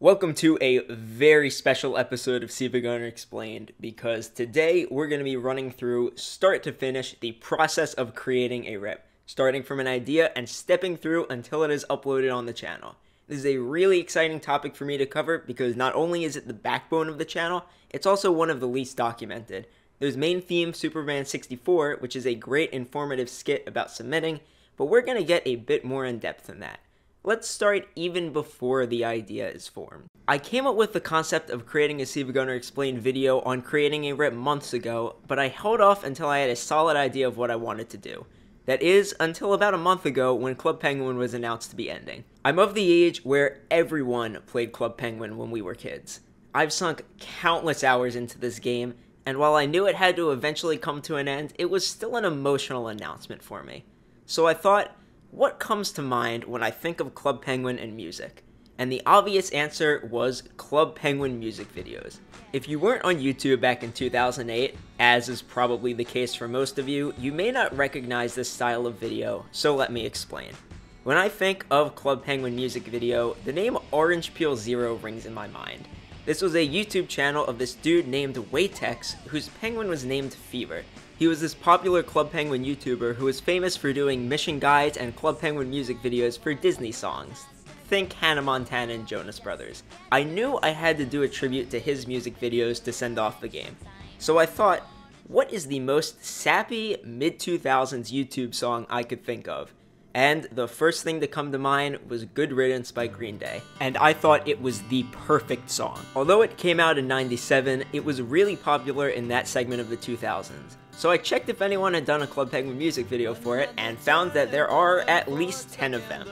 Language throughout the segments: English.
Welcome to a very special episode of SiIvaGunner Explained, because today we're going to be running through, start to finish, the process of creating a rip, starting from an idea and stepping through until it is uploaded on the channel. This is a really exciting topic for me to cover because not only is it the backbone of the channel, it's also one of the least documented. There's main theme Superman 64, which is a great informative skit about submitting, but we're going to get a bit more in depth than that. Let's start even before the idea is formed. I came up with the concept of creating a SiIvaGunner Explained video on creating a rip months ago, but I held off until I had a solid idea of what I wanted to do. That is, until about a month ago when Club Penguin was announced to be ending. I'm of the age where everyone played Club Penguin when we were kids. I've sunk countless hours into this game, and while I knew it had to eventually come to an end, it was still an emotional announcement for me. So I thought, what comes to mind when I think of Club Penguin and music? And the obvious answer was Club Penguin music videos. If you weren't on YouTube back in 2008, as is probably the case for most of you, you may not recognize this style of video, so let me explain. When I think of Club Penguin music video, the name Orange Peel Zero rings in my mind. This was a YouTube channel of this dude named Waytex, whose penguin was named Fever. He was this popular Club Penguin YouTuber who was famous for doing mission guides and Club Penguin music videos for Disney songs. Think Hannah Montana and Jonas Brothers. I knew I had to do a tribute to his music videos to send off the game. So I thought, what is the most sappy mid-2000s YouTube song I could think of? And the first thing to come to mind was Good Riddance by Green Day. And I thought it was the perfect song. Although it came out in '97, it was really popular in that segment of the 2000s. So I checked if anyone had done a Club Penguin music video for it, and found that there are at least 10 of them.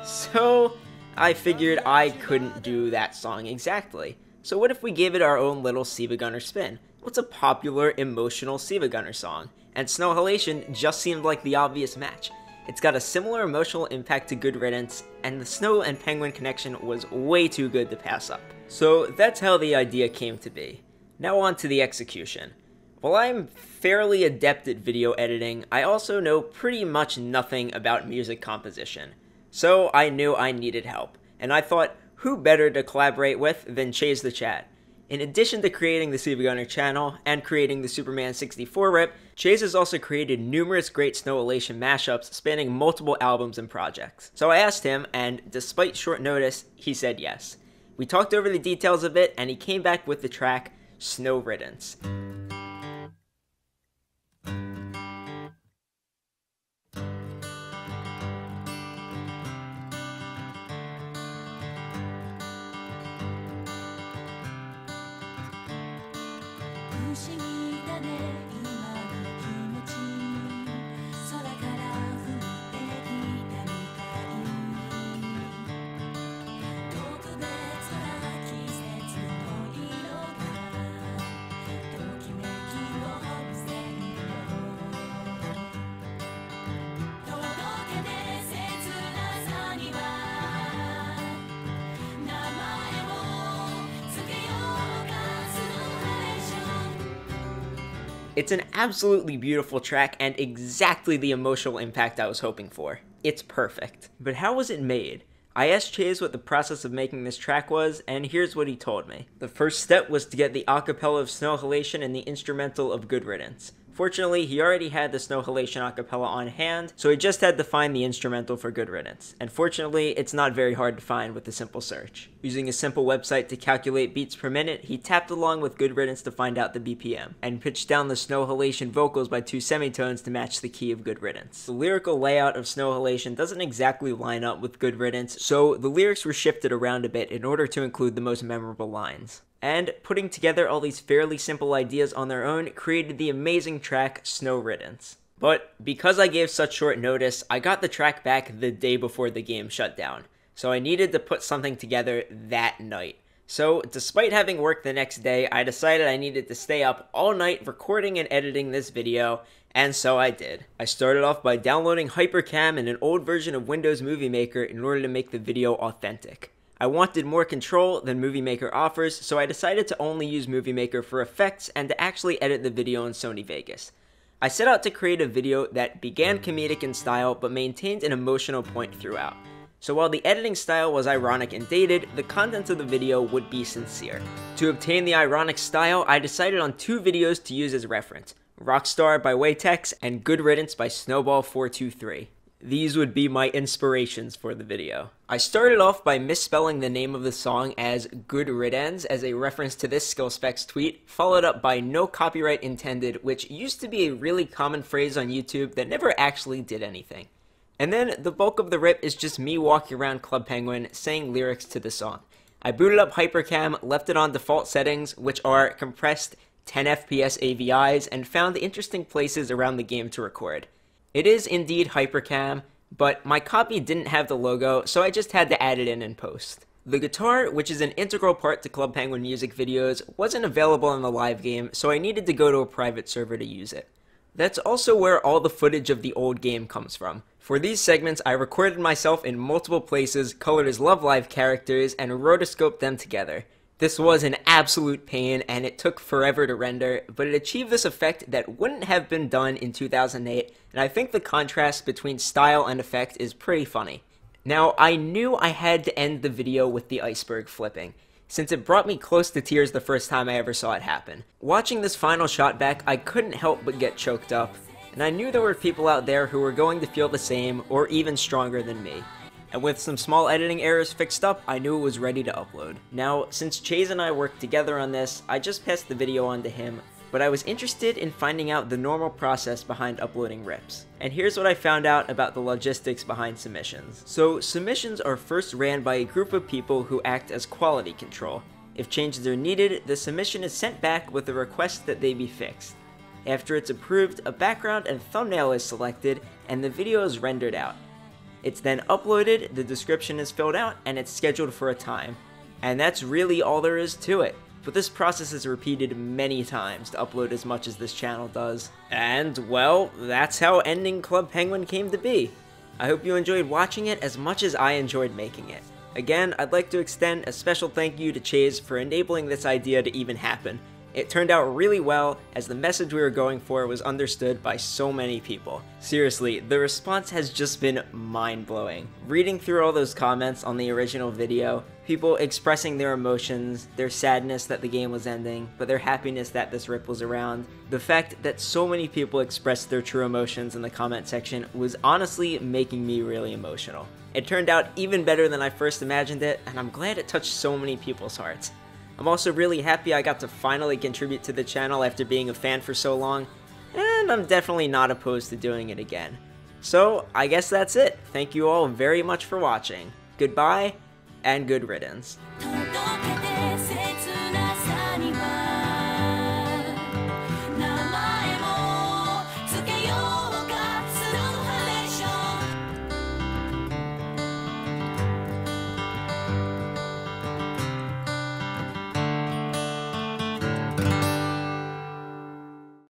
So I figured I couldn't do that song exactly. So what if we gave it our own little SiIvaGunner spin? What's a popular, emotional SiIvaGunner song? And Snowhalation just seemed like the obvious match. It's got a similar emotional impact to Good Riddance, and the Snow and Penguin connection was way too good to pass up. So that's how the idea came to be. Now on to the execution. While I'm fairly adept at video editing, I also know pretty much nothing about music composition. So I knew I needed help, and I thought, who better to collaborate with than Chaze the Chat? In addition to creating the SiIvaGunner channel and creating the Superman 64 rip, Chaze has also created numerous great Snowhalation mashups spanning multiple albums and projects. So I asked him, and despite short notice, he said yes. We talked over the details a bit, and he came back with the track Snow Riddance. It's an absolutely beautiful track and exactly the emotional impact I was hoping for. It's perfect. But how was it made? I asked Chaze what the process of making this track was, and here's what he told me. The first step was to get the acapella of Snowhalation and the instrumental of Good Riddance. Fortunately, he already had the Snowhalation acapella on hand, so he just had to find the instrumental for Good Riddance. And fortunately, it's not very hard to find with a simple search. Using a simple website to calculate beats per minute, he tapped along with Good Riddance to find out the BPM, and pitched down the Snowhalation vocals by 2 semitones to match the key of Good Riddance. The lyrical layout of Snowhalation doesn't exactly line up with Good Riddance, so the lyrics were shifted around a bit in order to include the most memorable lines. And putting together all these fairly simple ideas on their own created the amazing track Snow Riddance. But because I gave such short notice, I got the track back the day before the game shut down, so I needed to put something together that night. So despite having work the next day, I decided I needed to stay up all night recording and editing this video, and so I did. I started off by downloading Hypercam and an old version of Windows Movie Maker in order to make the video authentic. I wanted more control than Movie Maker offers, so I decided to only use Movie Maker for effects and to actually edit the video in Sony Vegas. I set out to create a video that began comedic in style but maintained an emotional point throughout. So while the editing style was ironic and dated, the content of the video would be sincere. To obtain the ironic style, I decided on 2 videos to use as reference: Rockstar by Waytex and Good Riddance by Snowball423. These would be my inspirations for the video. I started off by misspelling the name of the song as Good Riddance as a reference to this SkillSpecs tweet, followed up by no copyright intended, which used to be a really common phrase on YouTube that never actually did anything. And then the bulk of the rip is just me walking around Club Penguin saying lyrics to the song. I booted up Hypercam, left it on default settings, which are compressed 10 FPS AVIs, and found interesting places around the game to record. It is indeed Hypercam, but my copy didn't have the logo, so I just had to add it in post. The guitar, which is an integral part to Club Penguin music videos, wasn't available in the live game, so I needed to go to a private server to use it. That's also where all the footage of the old game comes from. For these segments, I recorded myself in multiple places, colored as Love Live characters, and rotoscoped them together. This was an absolute pain, and it took forever to render, but it achieved this effect that wouldn't have been done in 2008, and I think the contrast between style and effect is pretty funny. Now, I knew I had to end the video with the iceberg flipping, since it brought me close to tears the first time I ever saw it happen. Watching this final shot back, I couldn't help but get choked up, and I knew there were people out there who were going to feel the same, or even stronger than me. And with some small editing errors fixed up, I knew it was ready to upload. Now, since Chaze and I worked together on this, I just passed the video on to him, but I was interested in finding out the normal process behind uploading rips. And here's what I found out about the logistics behind submissions. So, submissions are first ran by a group of people who act as quality control. If changes are needed, the submission is sent back with a request that they be fixed. After it's approved, a background and thumbnail is selected, and the video is rendered out. It's then uploaded, the description is filled out, and it's scheduled for a time. And that's really all there is to it. But this process is repeated many times to upload as much as this channel does. And, well, that's how ending Club Penguin came to be. I hope you enjoyed watching it as much as I enjoyed making it. Again, I'd like to extend a special thank you to Chaze for enabling this idea to even happen. It turned out really well, as the message we were going for was understood by so many people. Seriously, the response has just been mind-blowing. Reading through all those comments on the original video, people expressing their emotions, their sadness that the game was ending, but their happiness that this rip was around. The fact that so many people expressed their true emotions in the comment section was honestly making me really emotional. It turned out even better than I first imagined it, and I'm glad it touched so many people's hearts. I'm also really happy I got to finally contribute to the channel after being a fan for so long, and I'm definitely not opposed to doing it again. So, I guess that's it. Thank you all very much for watching. Goodbye, and good riddance.